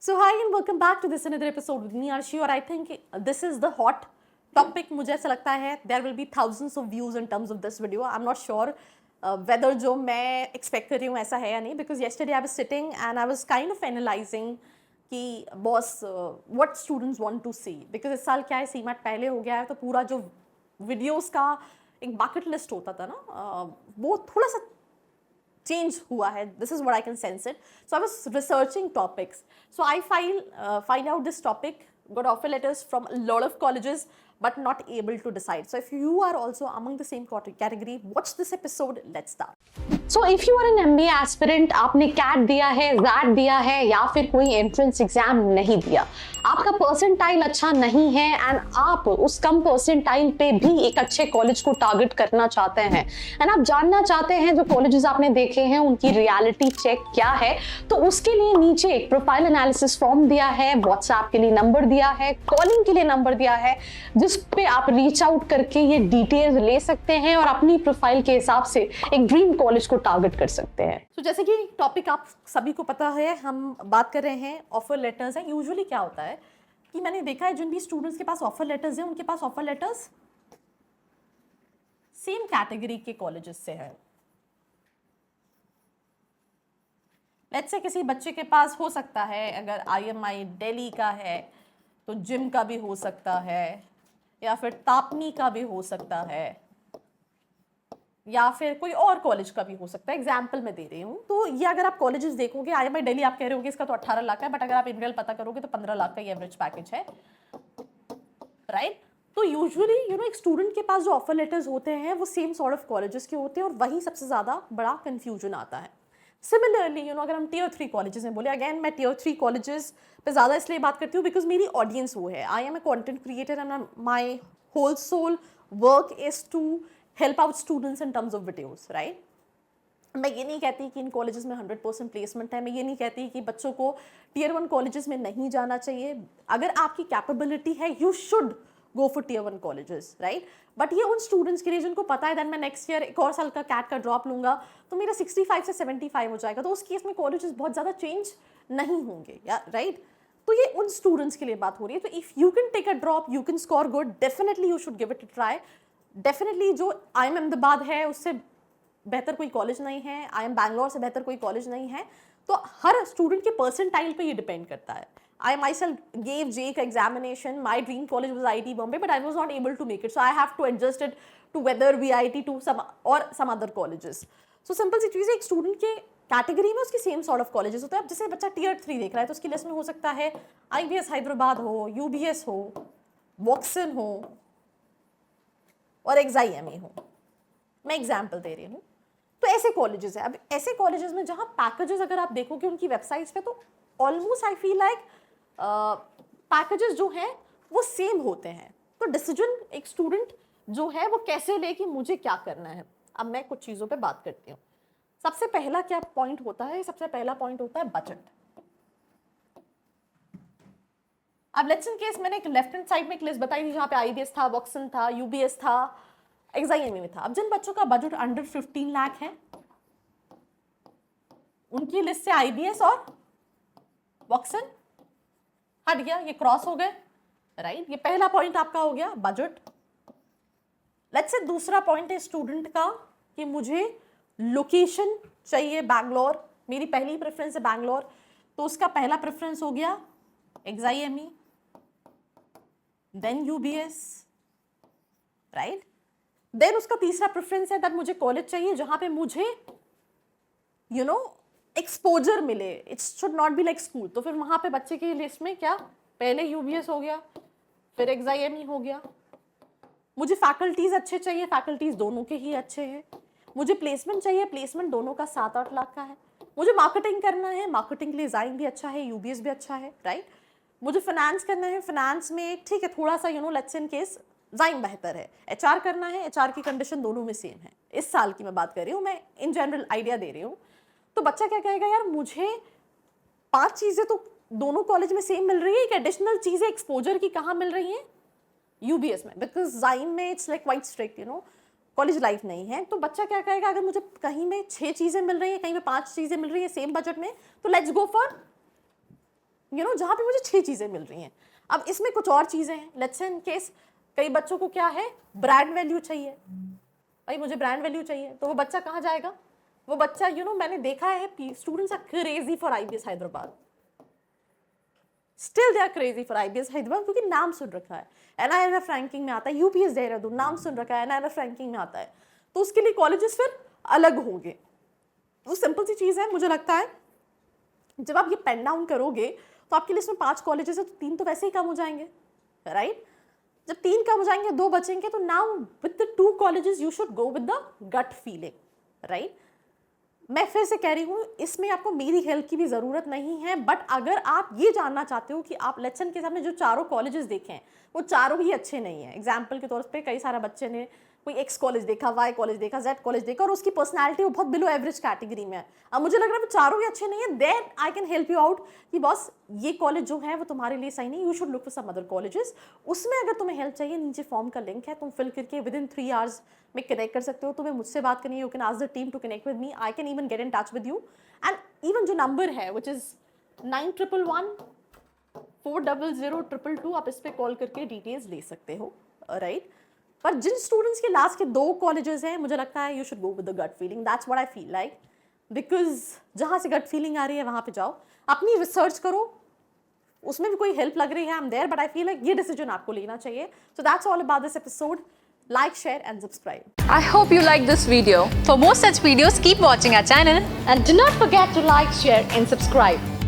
So hi and welcome back to this another episode with me Arshi और I think this is the hot topic. मुझे ऐसा लगता है there will be thousands of views in terms of this video. I'm not sure whether जो मैं expect कर रही हूँ ऐसा है या नहीं, because yesterday I was sitting and I was kind of analyzing कि boss what students want to see, because इस साल क्या है CMAT पहले हो गया है तो पूरा जो videos का एक bucket list होता था ना वो थोड़ा सा change हुआ है. This is what I can sense it. So I was researching topics. So I find out this topic, got offer letters from a lot of colleges, but not able to decide. So if you are also among the same category, watch this episode. Let's start. So if you are an MBA aspirant, आपने CAT दिया है, ZAT दिया है या फिर कोई entrance exam नहीं दिया, आपका परसेंटाइल अच्छा नहीं है एंड आप उस कम परसेंटाइल पे भी एक अच्छे कॉलेज को टारगेट करना चाहते हैं एंड आप जानना चाहते हैं जो कॉलेजेस आपने देखे हैं उनकी रियलिटी चेक क्या है, तो उसके लिए नीचे एक प्रोफाइल एनालिसिस फॉर्म दिया है, व्हाट्सएप के लिए नंबर दिया है, कॉलिंग के लिए नंबर दिया है, जिस पे आप रीच आउट करके ये डिटेल्स ले सकते हैं और अपनी प्रोफाइल के हिसाब से एक ड्रीम कॉलेज को टारगेट कर सकते हैं. तो जैसे कि टॉपिक आप सभी को पता है, हम बात कर रहे हैं ऑफर लेटर्स हैं. यूजुअली क्या होता है कि मैंने देखा है जिन भी स्टूडेंट्स के पास ऑफर लेटर्स हैं उनके पास ऑफर लेटर्स सेम कैटेगरी के कॉलेजेस से है. लेट्स से किसी बच्चे के पास हो सकता है, अगर IMI दिल्ली का है तो जिम का भी हो सकता है, या फिर तापनी का भी हो सकता है, या फिर कोई और कॉलेज का भी हो सकता है. एग्जाम्पल मैं दे रही हूँ. तो ये अगर आप कॉलेजेस देखोगे, IMI दिल्ली आप कह रहे होगे इसका तो 18 लाख है, बट अगर आप इनवेल पता करोगे तो 15 लाख का ये एवरेज पैकेज है, राइट? तो यूजुअली एक स्टूडेंट के पास जो ऑफर लेटर्स होते हैं वो सेम सॉर्ट ऑफ कॉलेजेस के होते हैं और वही सबसे ज़्यादा बड़ा कन्फ्यूजन आता है. सिमिलरली अगर हम Tier 3 कॉलेजेस में बोले, अगेन मैं Tier 3 कॉलेजेस पे ज़्यादा इसलिए बात करती हूँ बिकॉज मेरी ऑडियंस वो है. I am a content creator and my whole soul work is to help out students in terms of videos, right? मैं ये नहीं कहती कि इन कॉलेजेस में 100% प्लेसमेंट है. मैं ये नहीं कहती कि बच्चों को Tier 1 कॉलेजेस में नहीं जाना चाहिए. अगर आपकी कैपेबिलिटी है you should go for Tier 1 colleges, right? But ये उन स्टूडेंट्स के लिए जिनको पता है दैन मैं नेक्स्ट ईयर एक और साल का कैट का ड्रॉप लूंगा तो मेरा 65 से 75 हो जाएगा, तो उस केस में कॉलेजेस बहुत ज़्यादा चेंज नहीं होंगे, या राइट? तो ये उन स्टूडेंट्स के लिए बात हो रही है. तो if you can take a drop, you can score good, definitely you should give it a try. Definitely जो IIM अहमदाबाद है उससे बेहतर कोई कॉलेज नहीं है, IIM बैंगलोर से बेहतर कोई कॉलेज नहीं है. तो हर स्टूडेंट के परसेंटाइल पे ये डिपेंड करता है. I myself gave JEE examination. My dream college was IIT Bombay, but I was not able to make it. So I have to adjust it to whether VIT to some other colleges. So simple सी चीज़ है, एक student के category में उसकी same sort of colleges होते हैं. अब जैसे बच्चा Tier 3 देख रहा है तो उसकी लिस्ट में हो सकता है IBS हैदराबाद हो, UBS हो, वॉक्सन हो और XIME हो. मैं एग्जाम्पल दे रही हूँ. तो ऐसे कॉलेजेस है. अब ऐसे कॉलेजेस में जहाँ पैकेजेस अगर आप देखोगे उनकी वेबसाइट्स पे तो almost I feel like packages जो हैं वो सेम होते हैं. तो डिसीजन एक स्टूडेंट जो है वो कैसे ले कि मुझे क्या करना है. अब मैं कुछ चीज़ों पे बात करती हूँ. सबसे पहला क्या पॉइंट होता है? सबसे पहला पॉइंट होता है बजट. अब लेट्स इन केस मैंने एक लेफ्ट हैंड साइड में एक लिस्ट बताई थी जहाँ पे IBS था, वॉक्सन था, UBS था, XIME में था. अब जिन बच्चों का बजट अंडर 15 लाख है उनकी लिस्ट से IBS और वॉक्सन हट गया, ये क्रॉस हो गए, राइट? ये पहला पॉइंट आपका हो गया बजट. लेट्स से दूसरा पॉइंट है स्टूडेंट का कि मुझे लोकेशन चाहिए बैंगलोर, मेरी पहली प्रेफरेंस है बैंगलोर, तो उसका पहला प्रेफरेंस हो गया XIME, देन UBS, राइट? देन उसका तीसरा प्रेफरेंस है दैट मुझे कॉलेज चाहिए जहां पे मुझे एक्सपोजर मिले. It should not be like school. तो फिर वहां पे बच्चे की लिस्ट में क्या, पहले UBS हो गया, फिर XIME हो गया. मुझे फैकल्टीज अच्छे चाहिए, फैकल्टीज दोनों के ही अच्छे हैं. मुझे प्लेसमेंट चाहिए, प्लेसमेंट दोनों का 7-8 लाख का है. मुझे मार्केटिंग करना है, मार्केटिंग के लिए XIME भी अच्छा है, UBS भी अच्छा है, राइट? मुझे फाइनेंस करना है, फाइनेंस में ठीक है थोड़ा सा लेट्स इन केस XIME बेहतर है. HR करना है, HR की कंडीशन दोनों में सेम है. इस साल की मैं बात कर रही हूँ, मैं इन जनरल आइडिया दे रही हूँ. तो बच्चा क्या कहेगा, यार मुझे 5 चीज़ें तो दोनों कॉलेज में सेम मिल रही है, एक एडिशनल चीज़ें एक्सपोजर की कहाँ मिल रही हैं? UBS में, बिकॉज XIME में it's like quite strict, college life नहीं है. तो बच्चा क्या कहेगा, अगर मुझे कहीं में 6 चीज़ें मिल रही हैं, कहीं में 5 चीज़ें मिल रही है सेम बजट में, तो लेट्स गो फॉर जहाँ पे मुझे 6 चीज़ें मिल रही हैं। अब इसमें कुछ और चीज़ें हैं, लेट्स से इन केस कई बच्चों को क्या है, ब्रांड वैल्यू चाहिए, भाई मुझे ब्रांड वैल्यू चाहिए, तो वो बच्चा कहाँ जाएगा? वो बच्चा मैंने देखा है students are crazy for IBS Hyderabad, still they are crazy for IBS Hyderabad, क्योंकि नाम सुन रखा है, NIRF रैंकिंग में आता है, UPS देहरादून नाम सुन रखा है, NIRF रैंकिंग में आता है, तो उसके लिए कॉलेजेस फिर अलग होंगे। वो सिंपल सी चीज़ है, मुझे लगता है जब आप ये पेन डाउन करोगे तो आपकी लिस्ट में 5 कॉलेजेस है, तो 3 तो वैसे ही कम हो जाएंगे, राइट? जब 3 कम हो जाएंगे, 2 बचेंगे, तो now with the 2 colleges you should go with the gut feeling, right? मैं फिर से कह रही हूँ, इसमें आपको मेरी हेल्प की भी ज़रूरत नहीं है, बट अगर आप ये जानना चाहते हो कि आप लेसन के सामने जो चारों कॉलेजेस देखे हैं वो चारों ही अच्छे नहीं हैं, एग्जाम्पल के तौर पे कई सारे बच्चे ने कोई X कॉलेज देखा, Y कॉलेज देखा, Z कॉलेज देखा, और उसकी पर्सनालिटी वो बहुत बिलो एवरेज कैटेगरी में है, अब मुझे लग रहा है वो चारों ही अच्छे नहीं है, then I can help you out कि बॉस ये कॉलेज जो है वो तुम्हारे लिए सही नहीं, you should look for some other colleges. उसमें अगर तुम्हें हेल्प चाहिए, नीचे फॉर्म का लिंक है, तुम फिल करके विद इन 3 आवर्स में कनेक्ट कर सकते हो। तुम्हें मुझसे बात करनी है, you can ask the team to connect with me, I can even get in touch with you, and even जो नंबर है विच इज़ 9111400222, आप इस पर कॉल करके डिटेल्स ले सकते हो, राइट? पर जिन स्टूडेंट्स के लास्ट के 2 कॉलेजेस हैं, मुझे लगता है you should go with the gut feeling, that's what I feel like, because जहाँ से गट फीलिंग आ रही है वहाँ पे जाओ, अपनी रिसर्च करो, उसमें भी कोई हेल्प लग रही है, I am there, but I feel like ये डिसीजन आपको लेना चाहिए। So that's all about this episode. Like, share and subscribe. I hope you like this video. For more such videos, keep watching our channel. And do not forget to like, share and subscribe.